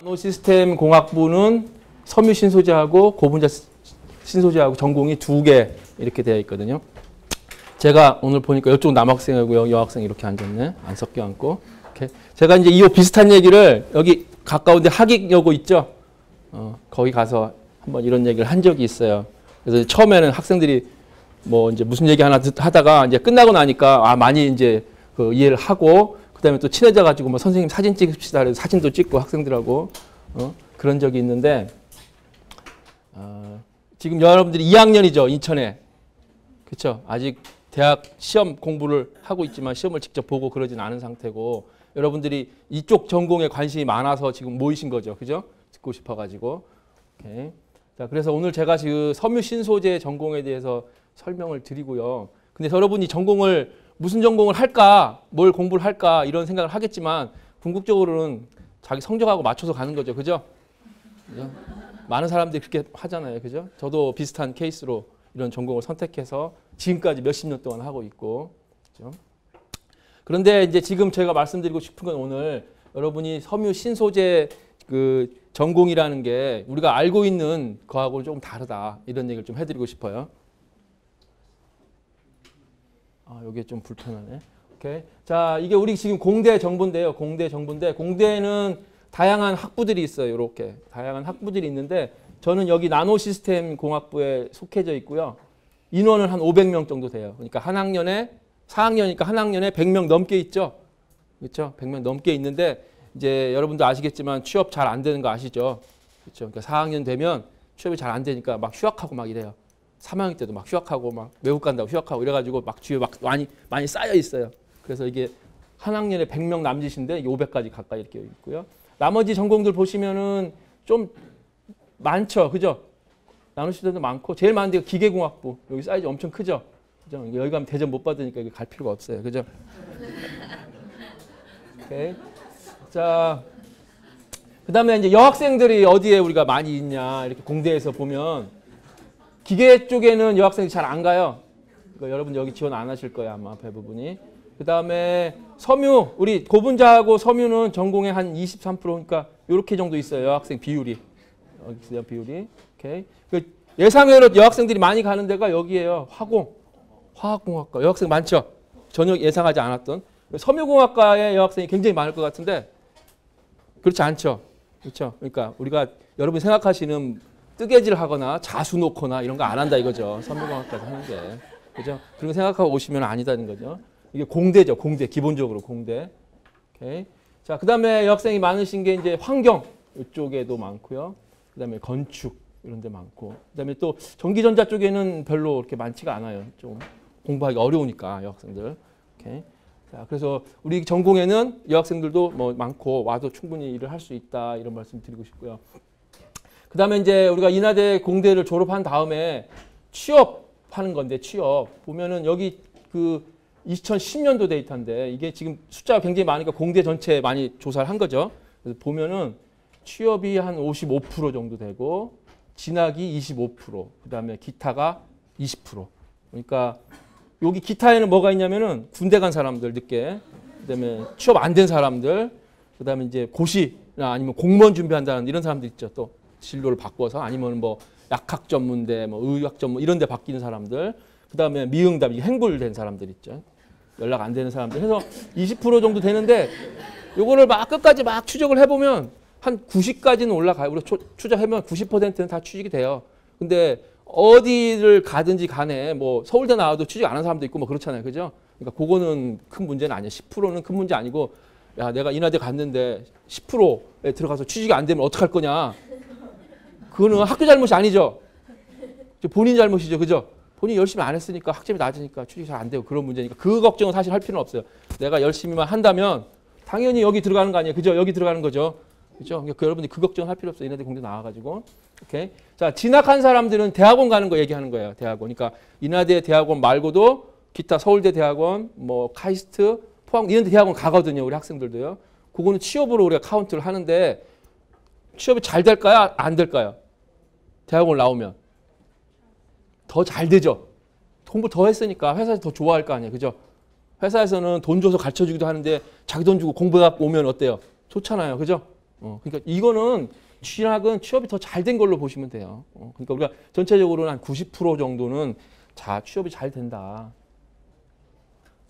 나노시스템 공학부는 섬유 신소재하고 고분자 신소재하고 전공이 2개 이렇게 되어 있거든요. 제가 오늘 보니까 이쪽 남학생이고요, 여학생이 이렇게 앉았네. 안 섞여 앉고. 이렇게. 제가 이제 이 비슷한 얘기를 여기 가까운데 하객여고 있죠. 거기 가서 한번 이런 얘기를 한 적이 있어요. 그래서 처음에는 학생들이 뭐 이제 무슨 얘기 하나 하다가 이제 끝나고 나니까 많이 이제 그 이해를 하고 그다음에 또 친해져 가지고 뭐 선생님 사진 찍읍시다 그래서 사진도 찍고 학생들하고 그런 적이 있는데 지금 여러분들이 2학년이죠, 인천에. 그렇죠? 아직 대학 시험 공부를 하고 있지만 시험을 직접 보고 그러진 않은 상태고 여러분들이 이쪽 전공에 관심이 많아서 지금 모이신 거죠. 그죠? 듣고 싶어 가지고. 오케이. 자, 그래서 오늘 제가 지금 섬유 신소재 전공에 대해서 설명을 드리고요. 근데 여러분이 전공을 무슨 전공을 할까, 뭘 공부를 할까 이런 생각을 하겠지만 궁극적으로는 자기 성적하고 맞춰서 가는 거죠. 그죠? 그죠? 많은 사람들이 그렇게 하잖아요. 그죠? 저도 비슷한 케이스로 이런 전공을 선택해서 지금까지 몇십 년 동안 하고 있고. 그죠? 그런데 이제 지금 제가 말씀드리고 싶은 건 오늘 여러분이 섬유 신소재 그 전공이라는 게 우리가 알고 있는 거하고는 조금 다르다. 이런 얘기를 좀 해드리고 싶어요. 여기 좀 불편하네. 오케이. 자, 이게 우리 지금 공대 정보인데요. 공대 정보인데 공대는 다양한 학부들이 있어요. 이렇게 다양한 학부들이 있는데 저는 여기 나노시스템 공학부에 속해져 있고요. 인원은 한 500명 정도 돼요. 그러니까 한 학년에 4학년이니까 한 학년에 100명 넘게 있죠. 그렇죠? 100명 넘게 있는데 이제 여러분도 아시겠지만 취업 잘 안 되는 거 아시죠? 그렇죠? 그러니까 4학년 되면 취업이 잘 안 되니까 막 휴학하고 막 이래요. 3학년 때도 막 휴학하고 막 외국 간다고 휴학하고 이래가지고 막 주위에 막 많이 쌓여 있어요. 그래서 이게 한 학년에 100명 남짓인데 500까지 가까이 이렇게 있고요. 나머지 전공들 보시면은 좀 많죠, 그죠? 나노시스템도 많고 제일 많은 데가 기계공학부. 여기 사이즈 엄청 크죠, 그죠? 여기 가면 대접 못 받으니까 여기 갈 필요가 없어요, 그죠? 오케이. 자, 그다음에 이제 여학생들이 어디에 우리가 많이 있냐 이렇게 공대에서 보면. 기계 쪽에는 여학생이 잘 안 가요. 그러니까 여러분 여기 지원 안 하실 거예요, 아마 대부분이. 그 다음에 섬유, 우리 고분자하고 섬유는 전공에 한 23%니까 이렇게 정도 있어요, 여학생 비율이. 여기 있어요, 비율이. 오케이. 예상외로 여학생들이 많이 가는 데가 여기예요. 화학공학과. 여학생 많죠? 전혀 예상하지 않았던. 섬유공학과의 여학생이 굉장히 많을 것 같은데 그렇지 않죠? 그렇죠? 그러니까 우리가 여러분이 생각하시는 뜨개질 하거나 자수 놓거나 이런 거 안 한다 이거죠. 섬유공학까지 하는 게. 그죠? 그런 거 생각하고 오시면 아니다는 거죠. 이게 공대죠. 공대. 기본적으로 공대. 오케이. 자, 그 다음에 여학생이 많으신 게 이제 환경 이쪽에도 많고요. 그 다음에 건축 이런 데 많고. 그 다음에 또 전기전자 쪽에는 별로 그렇게 많지가 않아요. 좀 공부하기 어려우니까 여학생들. 오케이. 자, 그래서 우리 전공에는 여학생들도 뭐 많고 와도 충분히 일을 할 수 있다 이런 말씀 드리고 싶고요. 그 다음에 이제 우리가 인하대 공대를 졸업한 다음에 취업하는 건데 취업 보면은 여기 그 2010년도 데이터인데 이게 지금 숫자가 굉장히 많으니까 공대 전체에 많이 조사를 한 거죠. 그래서 보면은 취업이 한 55% 정도 되고 진학이 25%, 그 다음에 기타가 20%. 그러니까 여기 기타에는 뭐가 있냐면은 군대 간 사람들 늦게, 그 다음에 취업 안 된 사람들, 그 다음에 이제 고시나 아니면 공무원 준비한다는 이런 사람들 있죠. 또 진로를 바꿔서 아니면 뭐 약학 전문대, 뭐 의학 전문 이런 데 바뀌는 사람들, 그다음에 미응답, 행불된 사람들 있죠. 연락 안 되는 사람들 해서 20% 정도 되는데 요거를 막 끝까지 막 추적을 해 보면 한 90까지는 올라가요. 우리 추적하면 90%는 다 취직이 돼요. 근데 어디를 가든지 간에 뭐 서울대 나와도 취직 안 하는 사람도 있고 뭐 그렇잖아요. 그죠? 그러니까 그거는 큰 문제는 아니에요. 10%는 큰 문제 아니고 야, 내가 인하대 갔는데 10%에 들어가서 취직이 안 되면 어떡할 거냐? 그거는 학교 잘못이 아니죠. 본인 잘못이죠. 그죠? 본인이 열심히 안 했으니까 학점이 낮으니까 취직이 잘 안 되고 그런 문제니까 그 걱정은 사실 할 필요는 없어요. 내가 열심히만 한다면 당연히 여기 들어가는 거 아니에요. 그죠? 여기 들어가는 거죠. 그죠? 그러니까 여러분이 그 걱정 할 필요 없어요. 인하대 공대 나와가지고. 오케이. 자, 진학한 사람들은 대학원 가는 거 얘기하는 거예요. 대학원. 그러니까 인하대 대학원 말고도 기타 서울대 대학원, 뭐 카이스트, 포항 이런 데 대학원 가거든요. 우리 학생들도요. 그거는 취업으로 우리가 카운트를 하는데 취업이 잘 될까요? 안 될까요? 대학원 나오면 더 잘 되죠. 공부 더 했으니까 회사에서 더 좋아할 거 아니에요. 그죠? 회사에서는 돈 줘서 가르쳐주기도 하는데 자기 돈 주고 공부해갖고 오면 어때요? 좋잖아요. 그죠? 그러니까 이거는 취업이 더 잘 된 걸로 보시면 돼요. 그러니까 우리가 전체적으로는 한 90% 정도는 취업이 잘 된다.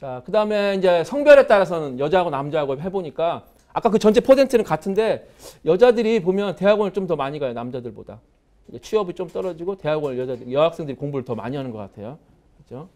자, 그 다음에 이제 성별에 따라서는 여자하고 남자하고 해보니까 아까 그 전체 퍼센트는 같은데 여자들이 보면 대학원을 좀 더 많이 가요. 남자들보다. 취업이 좀 떨어지고 여학생들이 공부를 더 많이 하는 것 같아요. 그렇죠?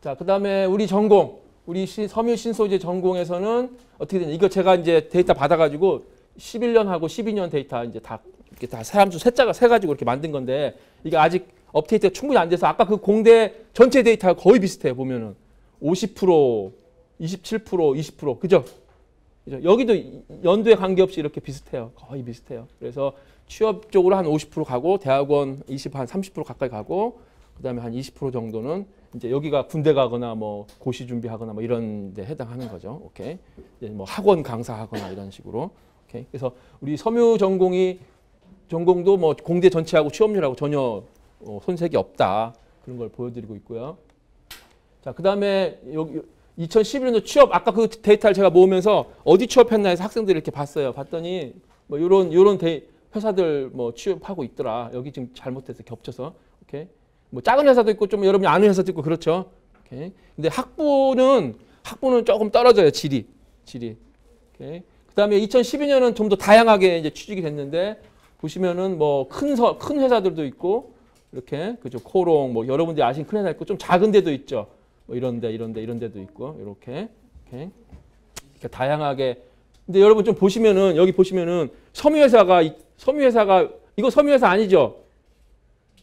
자, 그 다음에 우리 전공, 우리 섬유 신소재 전공에서는 어떻게 되냐? 이거 제가 이제 데이터 받아가지고 11년하고 12년 데이터 이제 다 이렇게 다 사람수 세가지고 이렇게 만든 건데 이게 아직 업데이트가 충분히 안 돼서 아까 그 공대 전체 데이터가 거의 비슷해요. 보면은 50%, 27%, 20% 그죠? 여기도 연도에 관계없이 이렇게 비슷해요. 거의 비슷해요. 그래서 취업 쪽으로 한 50% 가고 대학원 한 30% 가까이 가고 그다음에 한 20% 정도는 이제 여기가 군대 가거나 뭐 고시 준비하거나 뭐 이런 데 해당하는 거죠. 오케이. 이제 뭐 학원 강사하거나 이런 식으로. 오케이. 그래서 우리 섬유 전공도 뭐 공대 전체하고 취업률하고 전혀 손색이 없다. 그런 걸 보여드리고 있고요. 자, 그다음에 여기 2011년도 취업 아까 그 데이터를 제가 모으면서 어디 취업했나 해서 학생들이 이렇게 봤어요. 봤더니 뭐 요런 회사들 뭐 취업하고 있더라. 여기 지금 잘못해서 겹쳐서. 오케이. 뭐 작은 회사도 있고 좀 여러분이 아는 회사도 있고 그렇죠. 오케이. 근데 학부는 조금 떨어져요. 질이. 오케이. 그다음에 2012년은 좀 더 다양하게 이제 취직이 됐는데 보시면은 뭐 큰 회사들도 있고 이렇게 그죠. 코롱 뭐 여러분들이 아시는 큰 회사 있고 좀 작은 데도 있죠. 뭐 이런 데도 있고 이렇게 다양하게. 근데 여러분 좀 보시면은 여기 보시면은 섬유회사가 이거 섬유회사 아니죠?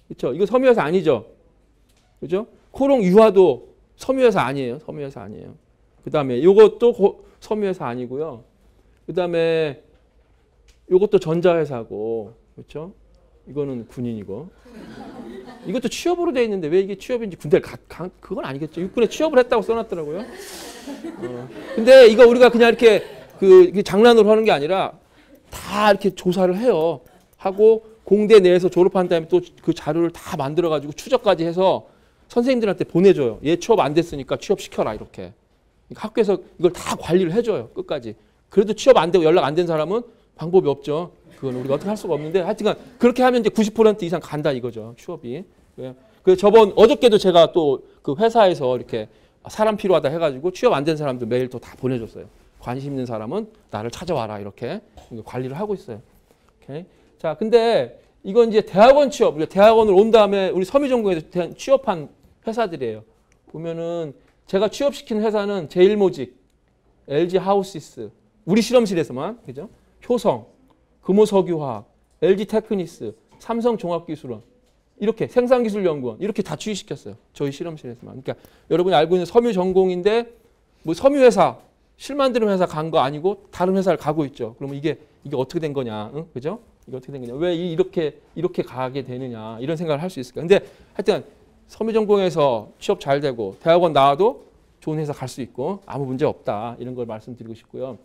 그렇죠? 이거 섬유회사 아니죠? 그죠? 코롱 유화도 섬유회사 아니에요. 그다음에 요것도 섬유회사 아니고요. 그다음에 요것도 전자회사고. 그렇죠? 이거는 군인이고. 이것도 취업으로 돼 있는데 왜 이게 취업인지 군대를 그건 아니겠죠. 육군에 취업을 했다고 써놨더라고요. 근데 이거 우리가 그냥 이렇게 장난으로 하는 게 아니라 다 이렇게 조사를 해요. 하고 공대 내에서 졸업한 다음에 또 그 자료를 다 만들어가지고 추적까지 해서 선생님들한테 보내줘요. 얘 취업 안 됐으니까 취업시켜라 이렇게. 그러니까 학교에서 이걸 다 관리를 해줘요. 끝까지. 그래도 취업 안 되고 연락 안 된 사람은 방법이 없죠. 그건 우리가 어떻게 할 수가 없는데 하여튼간 그렇게 하면 이제 90% 이상 간다 이거죠. 취업이. 그래서 어저께도 제가 또 그 회사에서 이렇게 사람 필요하다 해가지고 취업 안 된 사람들 메일 또 다 보내줬어요. 관심 있는 사람은 나를 찾아와라 이렇게 관리를 하고 있어요. 오케이. 자, 근데 이건 이제 대학원 취업, 우리가 대학원을 온 다음에 우리 섬유전공에서 취업한 회사들이에요. 보면은 제가 취업시킨 회사는 제일모직, LG 하우시스, 우리 실험실에서만, 그죠? 효성, 금호석유화학, LG 테크니스, 삼성종합기술원, 이렇게 생산기술연구원 이렇게 다 취직시켰어요. 저희 실험실에서만. 그러니까 여러분이 알고 있는 섬유전공인데 뭐 섬유회사, 실 만드는 회사 간 거 아니고 다른 회사를 가고 있죠. 그러면 이게 어떻게 된 거냐, 응? 그죠? 이게 어떻게 된 거냐? 왜 이렇게 가게 되느냐 이런 생각을 할 수 있을까? 근데 하여튼 섬유전공에서 취업 잘 되고 대학원 나와도 좋은 회사 갈 수 있고 아무 문제 없다 이런 걸 말씀드리고 싶고요.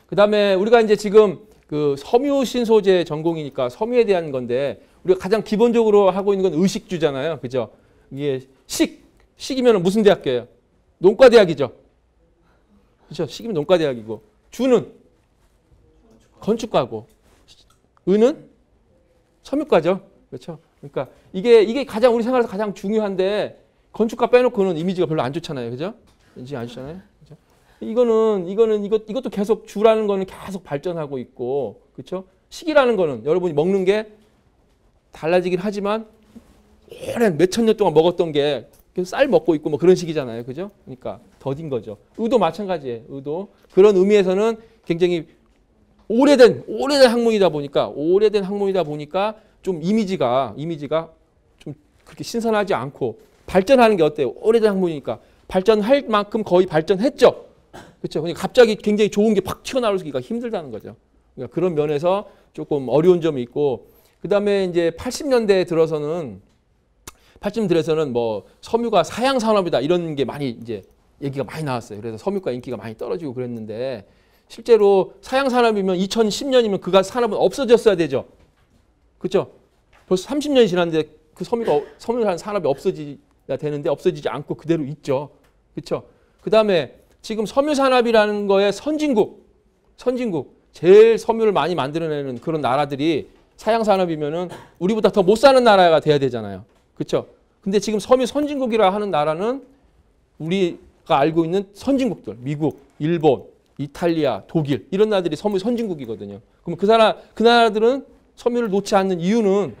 그 다음에 우리가 이제 지금 그 섬유 신소재 전공이니까 섬유에 대한 건데 우리가 가장 기본적으로 하고 있는 건 의식주잖아요, 그죠? 이게 식이면 무슨 대학교예요? 농과대학이죠. 그렇죠? 식이면 농과대학이고 주는 건축과고 의는 섬유과죠. 그렇죠? 그러니까 이게 가장 우리 생활에서 가장 중요한데 건축과 빼놓고는 이미지가 별로 안 좋잖아요. 그죠? 이미지 안 좋잖아요. 그죠? 이것도 계속 주라는 거는 계속 발전하고 있고 그렇죠? 식이라는 거는 여러분이 먹는 게 달라지긴 하지만 오랜 몇천 년 동안 먹었던 게 쌀 먹고 있고 뭐 그런 식이잖아요. 그죠? 그러니까 더딘 거죠. 의도 마찬가지예요. 의도. 그런 의미에서는 굉장히 오래된 학문이다 보니까 좀 이미지가 좀 그렇게 신선하지 않고 발전하는 게 어때요? 오래된 학문이니까 발전할 만큼 거의 발전했죠. 그렇죠? 그러니까 갑자기 굉장히 좋은 게 팍 튀어나오기가 힘들다는 거죠. 그러니까 그런 면에서 조금 어려운 점이 있고 그다음에 이제 80년대에 들어서는 뭐 섬유가 사양 산업이다 이런 게 많이 이제 얘기가 많이 나왔어요. 그래서 섬유과 인기가 많이 떨어지고 그랬는데 실제로 사양 산업이면 2010년이면 그 산업은 없어졌어야 되죠. 그렇죠? 벌써 30년이 지났는데 그 섬유라는 산업이 없어져야 되는데 없어지지 않고 그대로 있죠. 그렇죠? 그다음에 지금 섬유 산업이라는 거에 선진국 선진국, 제일 섬유를 많이 만들어내는 그런 나라들이 사양 산업이면은 우리보다 더 못 사는 나라가 돼야 되잖아요. 그렇죠? 근데 지금 섬유 선진국이라 하는 나라는 우리가 알고 있는 선진국들, 미국, 일본, 이탈리아, 독일 이런 나라들이 섬유 선진국이거든요. 그럼 그 나라들은 섬유를 놓지 않는 이유는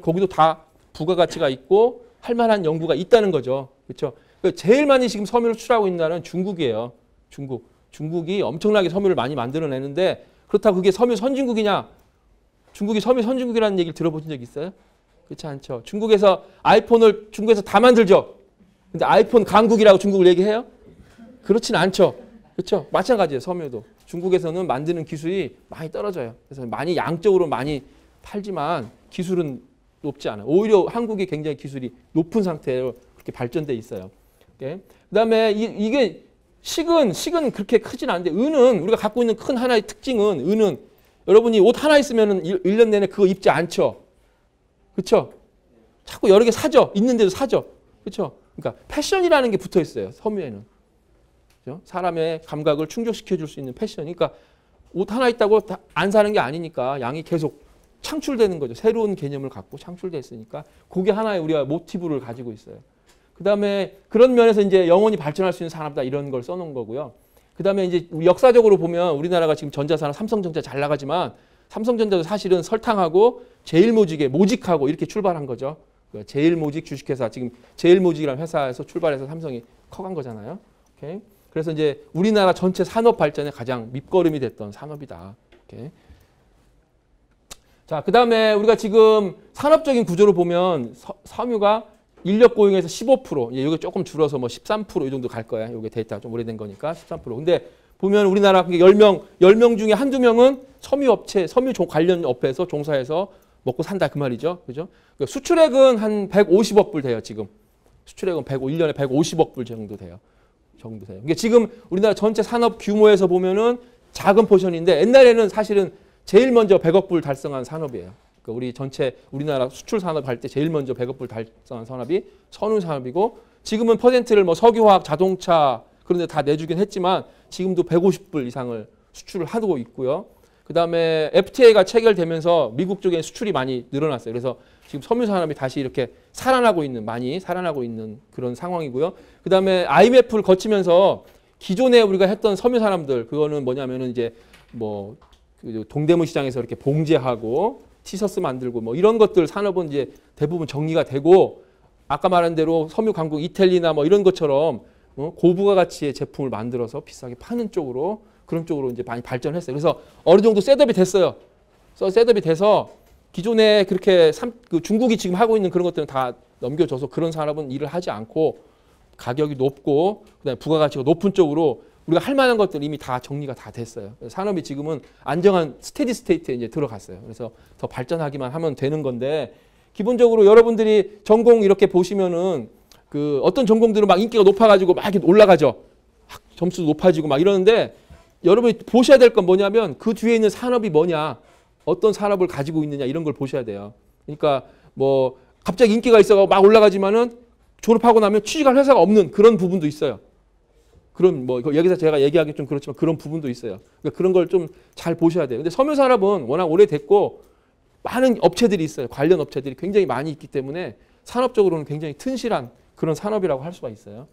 거기도 다 부가가치가 있고 할 만한 연구가 있다는 거죠. 그렇죠? 제일 많이 지금 섬유를 수출하고 있는 나라는 중국이에요. 중국이 엄청나게 섬유를 많이 만들어내는데 그렇다고 그게 섬유 선진국이냐? 중국이 섬유 선진국이라는 얘기를 들어보신 적 있어요? 그렇지 않죠. 중국에서 아이폰을 중국에서 다 만들죠. 근데 아이폰 강국이라고 중국을 얘기해요? 그렇진 않죠. 그렇죠? 마찬가지예요. 섬유도. 중국에서는 만드는 기술이 많이 떨어져요. 그래서 많이 양적으로 많이 팔지만 기술은 높지 않아요. 오히려 한국이 굉장히 기술이 높은 상태로 그렇게 발전돼 있어요. 그다음에 이게 식은 그렇게 크진 않은데 은은 우리가 갖고 있는 큰 하나의 특징은 은은 여러분이 옷 하나 있으면 1년 내내 그거 입지 않죠. 그렇죠? 자꾸 여러 개 사죠. 있는데도 사죠. 그렇죠? 그러니까 패션이라는 게 붙어 있어요. 섬유에는. 그렇죠? 사람의 감각을 충족시켜 줄 수 있는 패션. 그러니까 옷 하나 있다고 안 사는 게 아니니까 양이 계속 창출되는 거죠. 새로운 개념을 갖고 창출됐으니까 그게 하나의 우리가 모티브를 가지고 있어요. 그다음에 그런 면에서 이제 영원히 발전할 수 있는 산업이다 이런 걸 써놓은 거고요. 그다음에 이제 역사적으로 보면 우리나라가 지금 전자산업 삼성전자 잘 나가지만 삼성전자도 사실은 설탕하고 제일모직하고 이렇게 출발한 거죠. 제일모직 주식회사 지금 제일모직이라는 회사에서 출발해서 삼성이 커간 거잖아요. 오케이? 그래서 이제 우리나라 전체 산업 발전의 가장 밑거름이 됐던 산업이다. 오케이? 자, 그다음에 우리가 지금 산업적인 구조를 보면 섬유가 인력 고용에서 15%, 이제 이게 조금 줄어서 뭐 13% 이 정도 갈 거야. 이게 데이터가 좀 오래된 거니까 13%. 근데 보면 우리나라 10명 중에 한두 명은 섬유업체, 섬유 관련 업에서 종사해서 먹고 산다 그 말이죠. 그죠? 수출액은 한 150억 불 돼요, 지금. 수출액은 1년에 150억 불 정도 돼요. 그러니까 지금 우리나라 전체 산업 규모에서 보면은 작은 포션인데 옛날에는 사실은 제일 먼저 100억 불 달성한 산업이에요. 그러니까 우리 전체 우리나라 수출 산업 할 때 제일 먼저 100억 불 달성한 산업이 선우 산업이고 지금은 퍼센트를 뭐 석유화학, 자동차 그런 데 다 내주긴 했지만 지금도 150불 이상을 수출을 하고 있고요. 그다음에 FTA가 체결되면서 미국 쪽에 수출이 많이 늘어났어요. 그래서 지금 섬유 산업이 다시 이렇게 많이 살아나고 있는 그런 상황이고요. 그다음에 IMF를 거치면서 기존에 우리가 했던 섬유 산업들 그거는 뭐냐면은 이제 뭐 동대문 시장에서 이렇게 봉제하고 티셔츠 만들고 뭐 이런 것들 산업은 이제 대부분 정리가 되고 아까 말한 대로 섬유 강국 이태리나 뭐 이런 것처럼 고부가 가치의 제품을 만들어서 비싸게 파는 쪽으로 그런 쪽으로 이제 많이 발전했어요. 그래서 어느 정도 셋업이 됐어요. 셋업이 돼서 기존에 그렇게 중국이 지금 하고 있는 그런 것들은 다 넘겨줘서 그런 산업은 일을 하지 않고 가격이 높고 그다음에 부가가치가 높은 쪽으로 우리가 할 만한 것들 이미 다 정리가 다 됐어요. 산업이 지금은 안정한 스테디 스테이트에 이제 들어갔어요. 그래서 더 발전하기만 하면 되는 건데 기본적으로 여러분들이 전공 이렇게 보시면은 그 어떤 전공들은 막 인기가 높아가지고 막 이렇게 올라가죠. 점수도 높아지고 막 이러는데 여러분이 보셔야 될 건 뭐냐면 그 뒤에 있는 산업이 뭐냐, 어떤 산업을 가지고 있느냐 이런 걸 보셔야 돼요. 그러니까 뭐 갑자기 인기가 있어서 막 올라가지만은 졸업하고 나면 취직할 회사가 없는 그런 부분도 있어요. 그런 뭐 여기서 제가 얘기하기 좀 그렇지만 그런 부분도 있어요. 그러니까 그런 걸 좀 잘 보셔야 돼요. 근데 섬유 산업은 워낙 오래됐고 많은 업체들이 있어요. 관련 업체들이 굉장히 많이 있기 때문에 산업적으로는 굉장히 튼실한 그런 산업이라고 할 수가 있어요.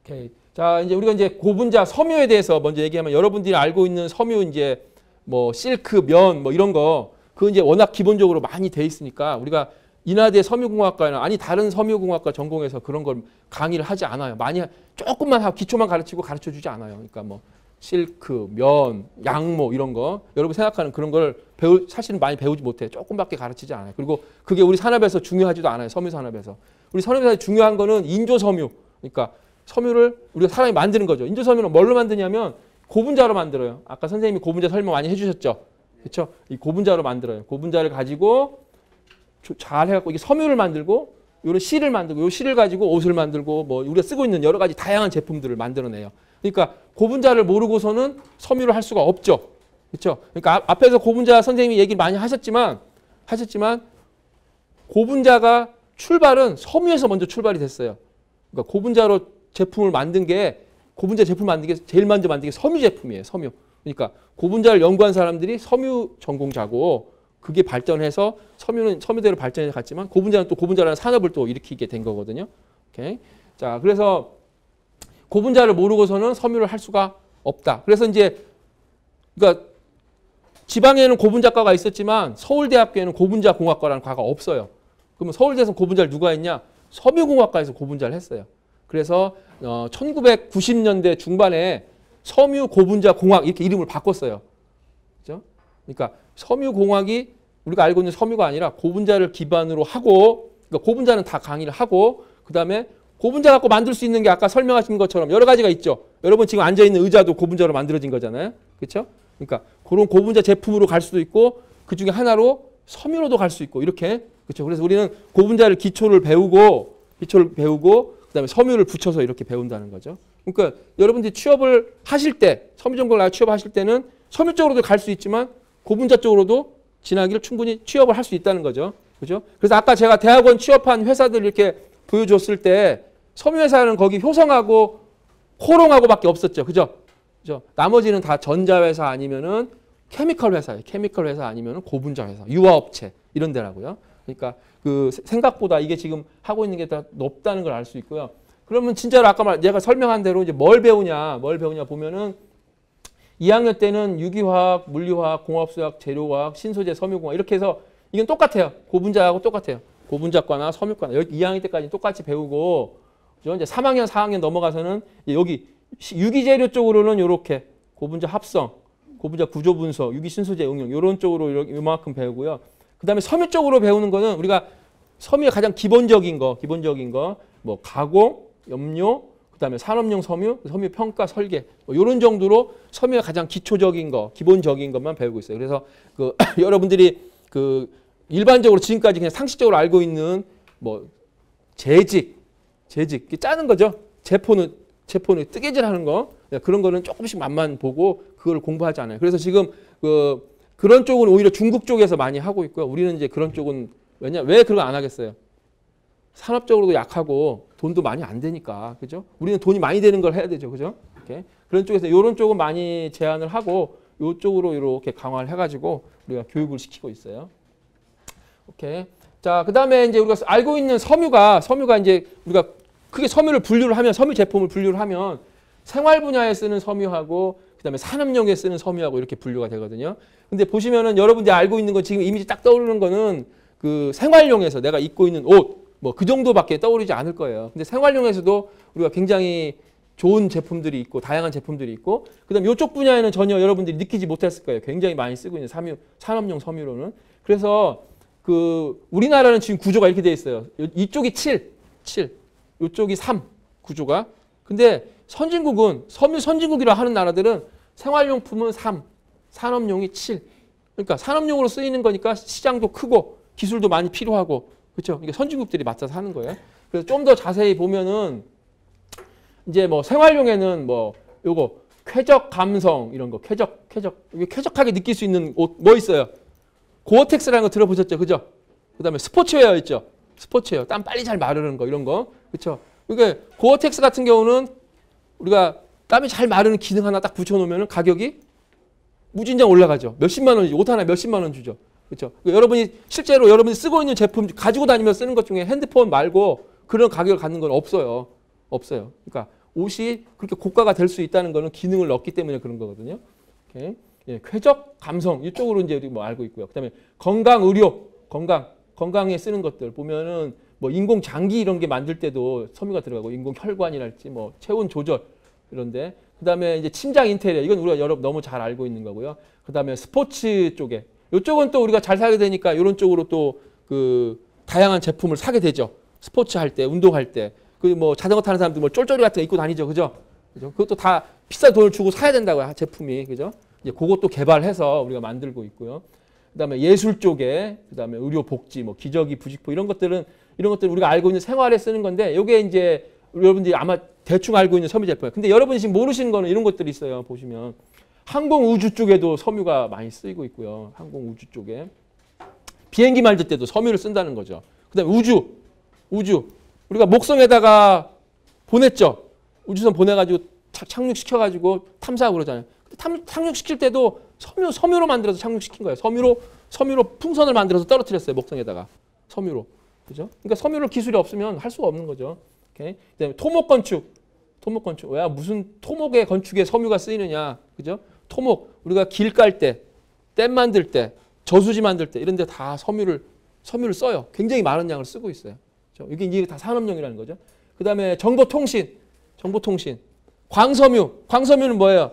오케이. 자, 이제 우리가 이제 고분자 섬유에 대해서 먼저 얘기하면 여러분들이 알고 있는 섬유 이제 뭐 실크, 면 뭐 이런 거 그거 이제 워낙 기본적으로 많이 돼 있으니까 우리가 인하대 섬유공학과나 아니 다른 섬유공학과 전공에서 그런 걸 강의를 하지 않아요. 많이 조금만 하고 기초만 가르치고 가르쳐 주지 않아요. 그러니까 뭐 실크, 면, 양모 이런 거 여러분 생각하는 그런 걸 사실은 많이 배우지 못해요. 조금밖에 가르치지 않아요. 그리고 그게 우리 산업에서 중요하지도 않아요. 섬유 산업에서. 우리 산업에서 중요한 거는 인조 섬유. 그러니까 섬유를 우리가 사람이 만드는 거죠. 인조 섬유는 뭘로 만드냐면 고분자로 만들어요. 아까 선생님이 고분자 설명 많이 해주셨죠. 그렇죠? 이 고분자로 만들어요. 고분자를 가지고 잘 해갖고 이게 섬유를 만들고 이런 실을 만들고 이 실을 가지고 옷을 만들고 뭐 우리가 쓰고 있는 여러 가지 다양한 제품들을 만들어내요. 그러니까 고분자를 모르고서는 섬유를 할 수가 없죠. 그렇죠? 그러니까 앞에서 고분자 선생님이 얘기 많이 하셨지만 고분자가 출발은 섬유에서 먼저 출발이 됐어요. 그러니까 고분자로 제품을 만든 게 고분자 제품 만든 게 제일 먼저 만든 게 섬유 제품이에요. 섬유. 그러니까 고분자를 연구한 사람들이 섬유 전공자고 그게 발전해서 섬유대로 발전해 갔지만 고분자는 또 고분자라는 산업을 또 일으키게 된 거거든요. 오케이. 자, 그래서 고분자를 모르고서는 섬유를 할 수가 없다. 그래서 이제 그러니까 지방에는 고분자과가 있었지만 서울대학교에는 고분자공학과라는 과가 없어요. 그러면 서울대에서 고분자를 누가 했냐? 섬유공학과에서 고분자를 했어요. 그래서 1990년대 중반에 섬유고분자공학 이렇게 이름을 바꿨어요. 그죠? 그러니까 섬유공학이 우리가 알고 있는 섬유가 아니라 고분자를 기반으로 하고 그러니까 고분자는 다 강의를 하고 그다음에 고분자 갖고 만들 수 있는 게 아까 설명하신 것처럼 여러 가지가 있죠. 여러분 지금 앉아있는 의자도 고분자로 만들어진 거잖아요. 그렇죠? 그러니까 그런 고분자 제품으로 갈 수도 있고 그중에 하나로 섬유로도 갈 수 있고 이렇게 그렇죠. 그래서 우리는 고분자를 기초를 배우고 그다음에 섬유를 붙여서 이렇게 배운다는 거죠. 그러니까 여러분들이 취업을 하실 때 섬유 전공을 취업하실 때는 섬유 쪽으로도 갈 수 있지만 고분자 쪽으로도 진학을 충분히 취업을 할 수 있다는 거죠. 그죠? 그래서 아까 제가 대학원 취업한 회사들 이렇게 보여줬을 때 섬유회사는 거기 효성하고 호롱하고밖에 없었죠. 그죠? 그죠? 나머지는 다 전자회사 아니면은 케미컬 회사예요. 케미컬 회사 아니면은 고분자 회사, 유화업체 이런 데라고요. 그러니까 그 생각보다 이게 지금 하고 있는 게 더 높다는 걸 알 수 있고요. 그러면 진짜로 아까 내가 설명한 대로 이제 뭘 배우냐 보면은 2학년 때는 유기화학, 물리화학, 공업수학, 재료화학, 신소재, 섬유공학 이렇게 해서 이건 똑같아요. 고분자하고 똑같아요. 고분자과나 섬유과나 여기 2학년 때까지 똑같이 배우고 이제 3학년, 4학년 넘어가서는 여기 유기재료 쪽으로는 이렇게 고분자 합성, 고분자 구조 분석, 유기 신소재 응용 이런 쪽으로 이만큼 배우고요. 그다음에 섬유 쪽으로 배우는 거는 우리가 섬유의 가장 기본적인 거 뭐 가공, 염료, 그다음에 산업용 섬유, 섬유 평가, 설계 뭐 이런 정도로 섬유의 가장 기초적인 거, 기본적인 것만 배우고 있어요. 그래서 그 여러분들이 그 일반적으로 지금까지 그냥 상식적으로 알고 있는 뭐 재직 짜는 거죠. 제포는 뜨개질하는 거 그런 거는 조금씩 맛만 보고 그걸 공부하지 않아요. 그래서 지금 그런 쪽은 오히려 중국 쪽에서 많이 하고 있고요. 우리는 이제 그런 쪽은 왜 그런 거 안 하겠어요? 산업적으로도 약하고 돈도 많이 안 되니까 그죠? 우리는 돈이 많이 되는 걸 해야 되죠, 그죠? 이렇게. 그런 쪽에서 이런 쪽은 많이 제한을 하고 이쪽으로 이렇게 강화를 해가지고 우리가 교육을 시키고 있어요. 오케이. 자, 그다음에 이제 우리가 알고 있는 섬유가 이제 우리가 크게 섬유 제품을 분류를 하면 생활 분야에 쓰는 섬유하고 그다음에 산업용에 쓰는 섬유하고 이렇게 분류가 되거든요. 근데 보시면은 여러분들이 알고 있는 거 지금 이미지 딱 떠오르는 거는 그 생활용에서 내가 입고 있는 옷 뭐 그 정도밖에 떠오르지 않을 거예요. 근데 생활용에서도 우리가 굉장히 좋은 제품들이 있고 다양한 제품들이 있고 그다음에 이쪽 분야에는 전혀 여러분들이 느끼지 못했을 거예요. 굉장히 많이 쓰고 있는 산업용 섬유로는. 그래서 그 우리나라는 지금 구조가 이렇게 돼 있어요. 이쪽이 7, 이쪽이 3 구조가. 근데 선진국은 섬유 선진국이라 하는 나라들은 생활용품은 3, 산업용이 7. 그러니까 산업용으로 쓰이는 거니까 시장도 크고 기술도 많이 필요하고 그렇죠. 이게 선진국들이 맞춰서 하는 거예요. 그래서 좀 더 자세히 보면은 이제 뭐 생활용에는 뭐 요거 쾌적 감성 이런 거 이게 쾌적하게 느낄 수 있는 옷 뭐 있어요? 고어텍스라는 거 들어보셨죠, 그죠? 그다음에 스포츠웨어 있죠. 스포츠웨어 땀 빨리 잘 마르는 거 이런 거 그렇죠. 그러니까 고어텍스 같은 경우는 우리가 땀이 잘 마르는 기능 하나 딱 붙여놓으면 가격이 무진장 올라가죠. 몇십만 원이죠. 옷 하나 몇십만 원 주죠. 그렇죠. 여러분이 실제로 여러분이 쓰고 있는 제품 가지고 다니면서 쓰는 것 중에 핸드폰 말고 그런 가격을 갖는 건 없어요. 그러니까 옷이 그렇게 고가가 될 수 있다는 거는 기능을 넣기 때문에 그런 거거든요. 오케이. 예, 쾌적 감성 이쪽으로 이제 우리 뭐 알고 있고요. 그다음에 건강 의료 건강에 쓰는 것들 보면은 뭐 인공 장기 이런 게 만들 때도 섬유가 들어가고 인공 혈관이랄지 뭐 체온 조절 이런데 그다음에 이제 침장 인테리어 이건 우리가 여러분 너무 잘 알고 있는 거고요. 그다음에 스포츠 쪽에 이쪽은 또 우리가 잘 사게 되니까 이런 쪽으로 또 그 다양한 제품을 사게 되죠. 스포츠 할 때, 운동할 때, 그 뭐 자전거 타는 사람들 뭐 쫄쫄이 같은 거 입고 다니죠, 그죠? 그것도 다 비싼 돈을 주고 사야 된다고요, 제품이, 그죠? 이제 그것도 개발해서 우리가 만들고 있고요. 그다음에 예술 쪽에, 그다음에 의료 복지, 뭐 기저귀, 부직포 이런 것들은 우리가 알고 있는 생활에 쓰는 건데, 이게 이제 여러분들이 아마 대충 알고 있는 섬유 제품이에요. 근데 여러분이 지금 모르시는 거는 이런 것들이 있어요. 보시면 항공 우주 쪽에도 섬유가 많이 쓰이고 있고요. 항공 우주 쪽에 비행기 만들 때도 섬유를 쓴다는 거죠. 그다음에 우주 우리가 목성에다가 보냈죠. 우주선 보내가지고 착륙시켜가지고 탐사하고 그러잖아요. 착륙시킬 때도 섬유로 만들어서 착륙시킨 거예요. 섬유로 풍선을 만들어서 떨어뜨렸어요. 목성에다가 섬유로. 그죠? 그러니까 섬유를 기술이 없으면 할 수가 없는 거죠. 오케이? 그다음에 토목 건축. 왜 무슨 토목의 건축에 섬유가 쓰이느냐. 그죠? 토목 우리가 길 깔 때, 댐 만들 때, 저수지 만들 때 이런 데 다 섬유를 써요. 굉장히 많은 양을 쓰고 있어요. 그죠? 이게 다 산업용이라는 거죠. 그다음에 정보통신. 광섬유는 뭐예요?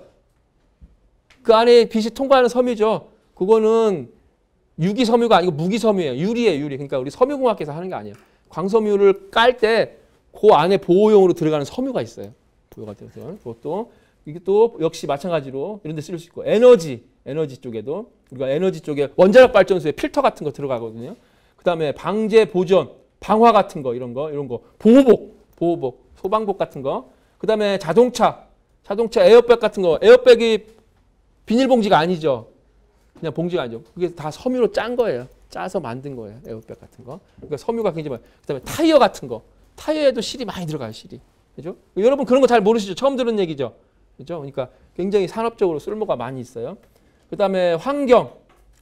그 안에 빛이 통과하는 섬유죠. 그거는 유기섬유가 아니고 무기섬유예요. 유리예요. 그러니까 우리 섬유공학에서 하는 게 아니에요. 광섬유를 깔 때 그 안에 보호용으로 들어가는 섬유가 있어요. 보호가 되어서 그것도 이게 또 역시 마찬가지로 이런 데 쓸 수 있고 에너지 쪽에도 우리가 에너지 쪽에 원자력 발전소에 필터 같은 거 들어가거든요. 그다음에 방제 보존, 방화 같은 거 이런 거 보호복, 소방복 같은 거. 그다음에 자동차 에어백 같은 거. 에어백이 비닐봉지가 아니죠. 그냥 봉지가 아니죠. 그게 다 섬유로 짠 거예요. 짜서 만든 거예요. 에어백 같은 거. 그러니까 섬유가 굉장히 많아요. 그다음에 타이어 같은 거. 타이어에도 실이 많이 들어가요. 실이. 그죠? 여러분 그런 거 잘 모르시죠? 처음 들은 얘기죠. 그죠? 그러니까 굉장히 산업적으로 쓸모가 많이 있어요. 그다음에 환경.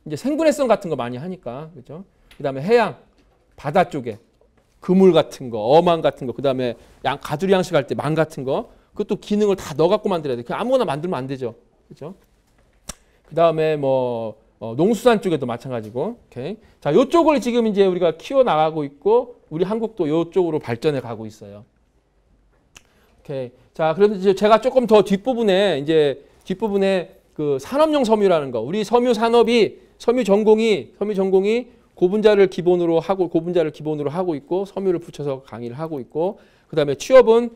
이제 생분해성 같은 거 많이 하니까. 그죠? 그다음에 해양, 바다 쪽에 그물 같은 거, 어망 같은 거. 그다음에 가두리 양식할 때 망 같은 거. 그것도 기능을 다 넣어 갖고 만들어야 돼. 그냥 아무거나 만들면 안 되죠. 그죠? 그다음에 농수산 쪽에도 마찬가지고. 오케이. 자, 요쪽을 지금 이제 우리가 키워 나가고 있고 우리 한국도 요쪽으로 발전해 가고 있어요. 오케이. 자, 그런데 이제 제가 조금 더 뒷부분에 그 산업용 섬유라는 거. 우리 섬유 전공이 고분자를 기본으로 하고 있고 섬유를 붙여서 강의를 하고 있고 그다음에 취업은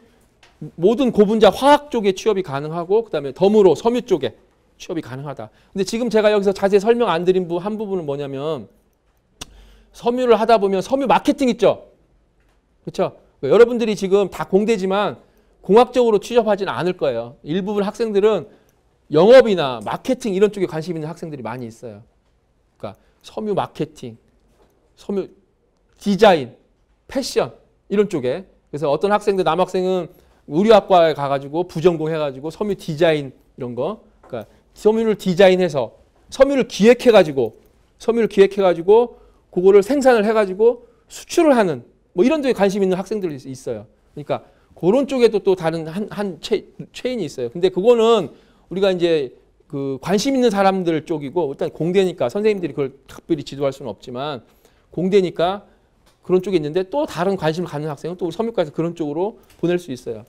모든 고분자 화학 쪽에 취업이 가능하고 그다음에 덤으로 섬유 쪽에 취업이 가능하다. 근데 지금 제가 여기서 자세히 설명 안 드린 한 부분은 뭐냐면 섬유를 하다 보면 섬유 마케팅 있죠. 그렇죠? 여러분들이 지금 다 공대지만 공학적으로 취업하지는 않을 거예요. 일부분 학생들은 영업이나 마케팅 이런 쪽에 관심 있는 학생들이 많이 있어요. 그러니까 섬유 마케팅, 섬유 디자인, 패션 이런 쪽에. 그래서 어떤 남학생은 의류학과에 가가지고 부전공 해가지고 섬유 디자인 이런 거. 그러니까 섬유를 디자인해서 섬유를 기획해가지고 그거를 생산을 해가지고 수출을 하는 뭐 이런 쪽에 관심 있는 학생들이 있어요. 그러니까 그런 쪽에도 또 다른 한 체인이 있어요. 근데 그거는 우리가 이제 그 관심 있는 사람들 쪽이고 일단 공대니까 선생님들이 그걸 특별히 지도할 수는 없지만 공대니까 그런 쪽에 있는데 또 다른 관심을 갖는 학생은 또 우리 섬유과에서 그런 쪽으로 보낼 수 있어요.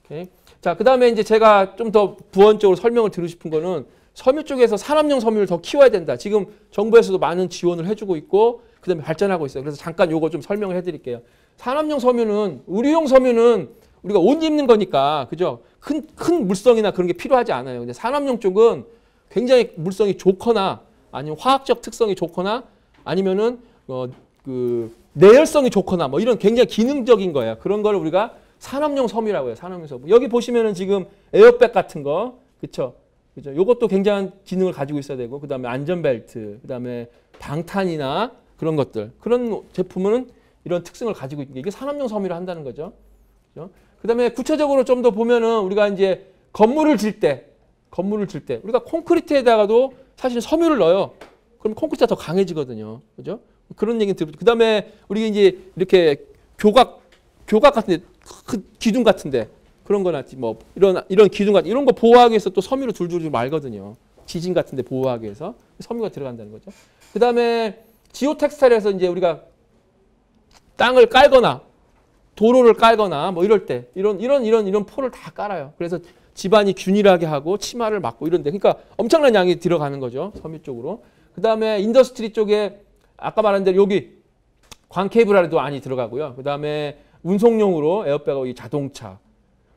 오케이. 자, 그다음에 이제 제가 좀 더 부원적으로 설명을 드리고 싶은 거는 섬유 쪽에서 산업용 섬유를 더 키워야 된다. 지금 정부에서도 많은 지원을 해주고 있고 그다음에 발전하고 있어요. 그래서 잠깐 요거 좀 설명을 해드릴게요. 산업용 섬유는 의류용 섬유는 우리가 옷 입는 거니까 그죠? 큰 물성이나 그런 게 필요하지 않아요. 근데 산업용 쪽은 굉장히 물성이 좋거나 아니면 화학적 특성이 좋거나 아니면은 그 내열성이 좋거나 뭐 이런 굉장히 기능적인 거예요. 그런 걸 우리가 산업용 섬유라고 해요. 산업용 섬유. 여기 보시면은 지금 에어백 같은 거, 그렇죠? 그죠? 이것도 굉장한 기능을 가지고 있어야 되고, 그다음에 안전벨트, 그다음에 방탄이나 그런 것들, 그런 제품은 이런 특성을 가지고 있는 게 이게 산업용 섬유를 한다는 거죠. 그죠? 그다음에 구체적으로 좀 더 보면은 우리가 이제 건물을 질 때 우리가 콘크리트에다가도 사실 섬유를 넣어요. 그럼 콘크리트가 더 강해지거든요. 그죠? 그런 얘기는 들었죠. 그다음에 우리 이제 이렇게 교각 같은데 기둥 같은데 그런 거나 뭐 이런 기둥 같은 이런 거 보호하기 위해서 또 섬유를 줄줄 말거든요. 지진 같은데 보호하기 위해서 섬유가 들어간다는 거죠. 그다음에 지오텍스타일에서 이제 우리가 땅을 깔거나 도로를 깔거나 뭐 이럴 때 이런 포를 다 깔아요. 그래서 집안이 균일하게 하고 치마를 막고 이런데 그러니까 엄청난 양이 들어가는 거죠. 섬유 쪽으로. 그다음에 인더스트리 쪽에 아까 말한 대로 여기 광 케이블화도 많이 들어가고요. 그다음에 운송용으로 에어백하고 이 자동차.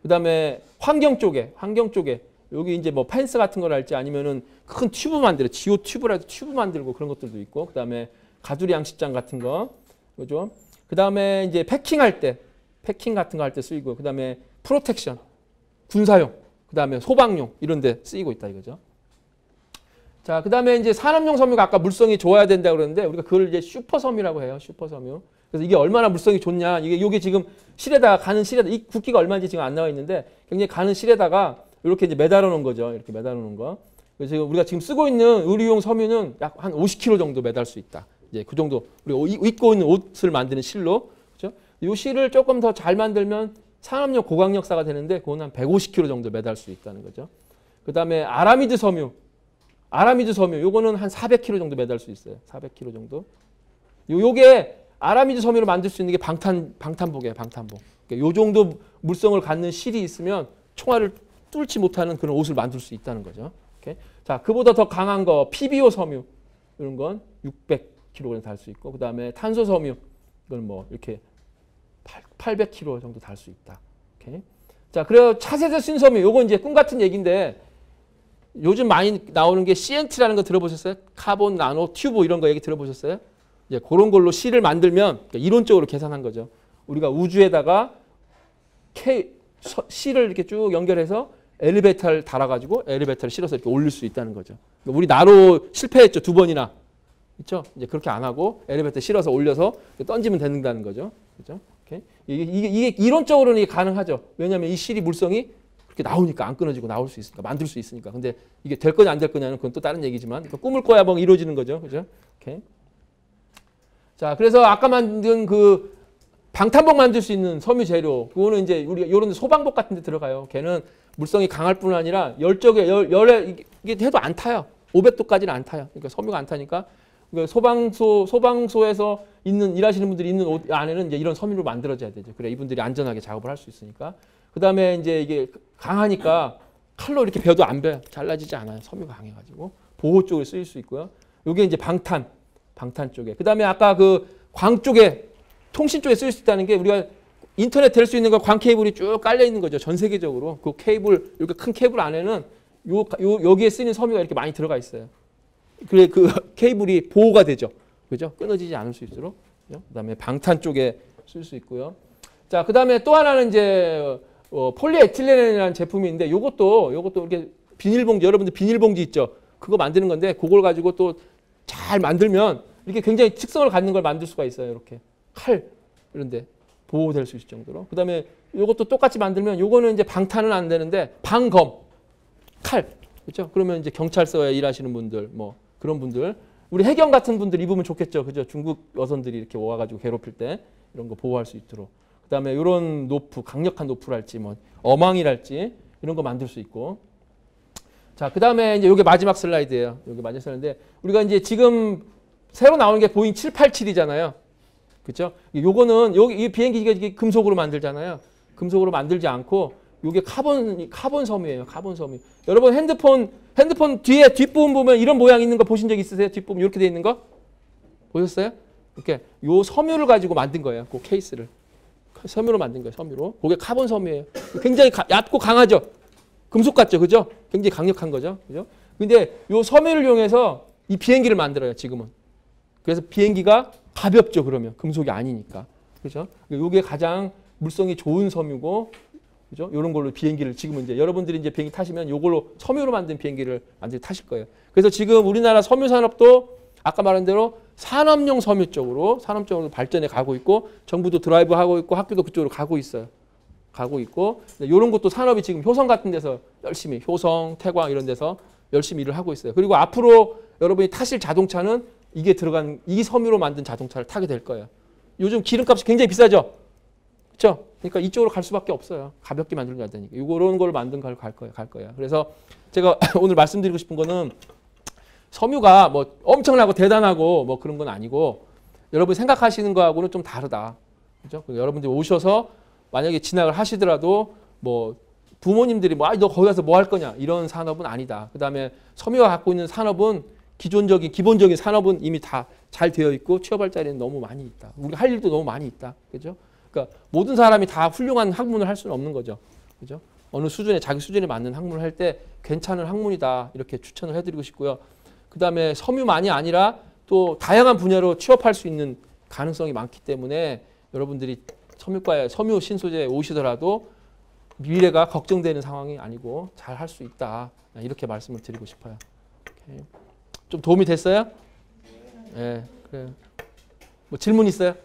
그다음에 환경 쪽에 여기 이제 뭐 펜스 같은 걸 할지 아니면은 큰 튜브 만들어 지오 튜브라도 튜브 만들고 그런 것들도 있고. 그다음에 가두리 양식장 같은 거. 그죠? 그다음에 이제 패킹 같은 거 할 때 쓰이고. 그다음에 프로텍션 군사용. 그다음에 소방용 이런 데 쓰이고 있다 이거죠. 자, 그다음에 이제 산업용 섬유가 아까 물성이 좋아야 된다 그러는데 우리가 그걸 이제 슈퍼섬유라고 해요. 슈퍼섬유. 그래서 이게 얼마나 물성이 좋냐. 이게 지금 실에다가 가는 실에다 이 굵기가 얼마인지 지금 안 나와 있는데 굉장히 가는 실에다가 이렇게 이제 매달아 놓은 거죠. 이렇게 매달아 놓은 거. 그래서 지금 우리가 지금 쓰고 있는 의류용 섬유는 약 한 50kg 정도 매달 수 있다. 이제 그 정도 우리가 입고 있는 옷을 만드는 실로, 그렇죠? 이 실을 조금 더 잘 만들면 산업용 고강력사가 되는데 그건 한 150kg 정도 매달 수 있다는 거죠. 그다음에 아라미드 섬유. 요거는 한 400kg 정도 매달 수 있어요. 400kg 정도. 요게 아라미드 섬유로 만들 수 있는 게 방탄복이에요. 방탄복. 그러니까 요 정도 물성을 갖는 실이 있으면 총알을 뚫지 못하는 그런 옷을 만들 수 있다는 거죠. 이렇게. 자, 그보다 더 강한 거 PBO 섬유 이런 건 600kg 달 수 있고, 그다음에 탄소 섬유 이건 뭐 이렇게 800kg 정도 달 수 있다. 이렇게. 자, 그리고 차세대 신섬유 요건 이제 꿈 같은 얘기인데 요즘 많이 나오는 게 CNT라는 거 들어보셨어요? 카본 나노 튜브 이런 거 얘기 들어보셨어요? 이제 그런 걸로 실을 만들면 그러니까 이론적으로 계산한 거죠. 우리가 우주에다가 실을 이렇게 쭉 연결해서 엘리베이터를 달아가지고 엘리베이터를 실어서 이렇게 올릴 수 있다는 거죠. 그러니까 우리 나로 실패했죠. 2번이나. 그렇죠? 이제 그렇게 안 하고 엘리베이터 실어서 올려서 던지면 된다는 거죠. 그렇죠? 이게 이론적으로는 이게 가능하죠. 왜냐하면 이 실이 물성이 그렇게 나오니까 안 끊어지고 나올 수 있으니까 만들 수 있으니까. 근데 이게 될 거냐 안 될 거냐는 그건 또 다른 얘기지만 그러니까 꿈을 꿔야 뭐 이루어지는 거죠. 그죠? 오케이. 자, 그래서 아까 만든 그 방탄복 만들 수 있는 섬유 재료, 그거는 이제 우리가 이런 소방복 같은 데 들어가요. 걔는 물성이 강할 뿐 아니라 열에 이게 해도 안 타요. 500도까지는 안 타요. 그러니까 섬유가 안 타니까 소방소에서 일하시는 분들이 있는 옷 안에는 이제 이런 섬유로 만들어져야 되죠. 그래 이분들이 안전하게 작업을 할 수 있으니까. 그다음에 이제 이게 강하니까 칼로 이렇게 베어도 안 베요. 잘라지지 않아요. 섬유가 강해가지고 보호 쪽에 쓰일 수 있고요. 이게 이제 방탄 쪽에. 그다음에 아까 그 광 쪽에 통신 쪽에 쓸 수 있다는 게 우리가 인터넷 될 수 있는 거 광 케이블이 쭉 깔려 있는 거죠. 전 세계적으로 그 케이블 이렇게 큰 케이블 안에는 여기에 쓰이는 섬유가 이렇게 많이 들어가 있어요. 그래 그 케이블이 보호가 되죠. 그죠? 끊어지지 않을 수 있도록. 그죠? 그다음에 방탄 쪽에 쓸 수 있고요. 자, 그다음에 또 하나는 이제 폴리에틸렌이라는 제품이 있는데 요것도 이렇게 비닐봉지, 여러분들 비닐봉지 있죠? 그거 만드는 건데 그걸 가지고 또 잘 만들면 이렇게 굉장히 특성을 갖는 걸 만들 수가 있어요. 이렇게 칼 이런데 보호될 수 있을 정도로. 그다음에 요것도 똑같이 만들면 요거는 이제 방탄은 안 되는데 방검, 칼. 그렇죠? 그러면 이제 경찰서에 일하시는 분들 뭐 그런 분들, 우리 해경 같은 분들 입으면 좋겠죠. 그죠? 중국 여성들이 이렇게 와가지고 괴롭힐 때 이런 거 보호할 수 있도록. 그다음에 이런 노프, 강력한 노프랄지 뭐 어망이랄지 이런 거 만들 수 있고. 자, 그다음에 이제 이게 마지막 슬라이드예요. 여기 마지막 슬라이드인데 우리가 이제 지금 새로 나오는 게 보잉 787이잖아요. 그렇죠? 요거는 여기 이 비행기가 이게 금속으로 만들잖아요. 금속으로 만들지 않고 요게 카본 섬유예요. 카본 섬유. 여러분 핸드폰 뒤에 뒷부분 보면 이런 모양 있는 거 보신 적 있으세요? 뒷부분 이렇게 돼 있는 거? 보셨어요? 이렇게 요 섬유를 가지고 만든 거예요. 그 케이스를. 섬유로 만든 거예요. 섬유로. 그게 카본 섬유예요. 굉장히 얕고 강하죠. 금속 같죠. 그죠? 굉장히 강력한 거죠. 그죠? 근데 요 섬유를 이용해서 이 비행기를 만들어요. 지금은. 그래서 비행기가 가볍죠. 그러면 금속이 아니니까. 그죠? 요게 가장 물성이 좋은 섬유고, 그죠? 이런 걸로 비행기를 지금은 이제 여러분들이 이제 비행기 타시면 요걸로 섬유로 만든 비행기를 완전히 타실 거예요. 그래서 지금 우리나라 섬유 산업도 아까 말한 대로 산업용 섬유 쪽으로 발전해 가고 있고, 정부도 드라이브 하고 있고, 학교도 그쪽으로 가고 있어요. 가고 있고, 이런 것도 산업이 지금 효성 같은 데서 열심히, 효성, 태광 이런 데서 열심히 일을 하고 있어요. 그리고 앞으로 여러분이 타실 자동차는 이게 들어간 이 섬유로 만든 자동차를 타게 될 거예요. 요즘 기름값이 굉장히 비싸죠. 그렇죠? 그러니까 이쪽으로 갈 수밖에 없어요. 가볍게 만들어야 되니까. 이런 걸 만든 걸 갈 거예요. 그래서 제가 오늘 말씀드리고 싶은 거는 섬유가 뭐 엄청나고 대단하고 뭐 그런 건 아니고 여러분이 생각하시는 거하고는 좀 다르다. 그렇죠? 여러분들이 오셔서 만약에 진학을 하시더라도 뭐 부모님들이 뭐 너 거기 가서 뭐 할 거냐 이런 산업은 아니다. 그다음에 섬유가 갖고 있는 산업은 기본적인 산업은 이미 다 잘 되어 있고 취업할 자리는 너무 많이 있다. 우리가 할 일도 너무 많이 있다. 그죠? 그러니까 모든 사람이 다 훌륭한 학문을 할 수는 없는 거죠. 그죠? 어느 수준에 자기 수준에 맞는 학문을 할 때 괜찮은 학문이다. 이렇게 추천을 해드리고 싶고요. 그다음에 섬유만이 아니라 또 다양한 분야로 취업할 수 있는 가능성이 많기 때문에 여러분들이 섬유과에 섬유 신소재에 오시더라도 미래가 걱정되는 상황이 아니고 잘 할 수 있다. 이렇게 말씀을 드리고 싶어요. 오케이. 좀 도움이 됐어요? 네, 그래요. 뭐 질문 있어요?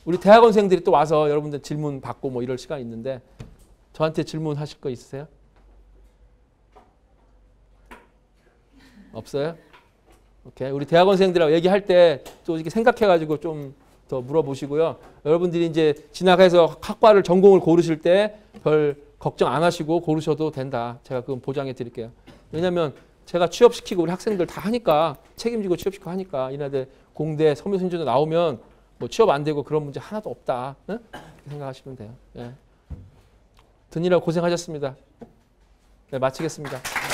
우리 대학원생들이 또 와서 여러분들 질문 받고 뭐 이럴 시간 있는데 저한테 질문하실 거 있으세요? 없어요? 오케이. 우리 대학원생들하고 얘기할 때 또 이렇게 생각해가지고 좀 더 물어보시고요. 여러분들이 이제 지나가서 학과를 전공을 고르실 때 별 걱정 안 하시고 고르셔도 된다. 제가 그건 보장해 드릴게요. 왜냐하면 제가 취업시키고 우리 학생들 다 하니까 책임지고 취업시키고 하니까 이나대 공대 섬유선진도 나오면 뭐 취업 안 되고 그런 문제 하나도 없다. 네? 생각하시면 돼요. 예. 듣느라고 고생하셨습니다. 네, 마치겠습니다.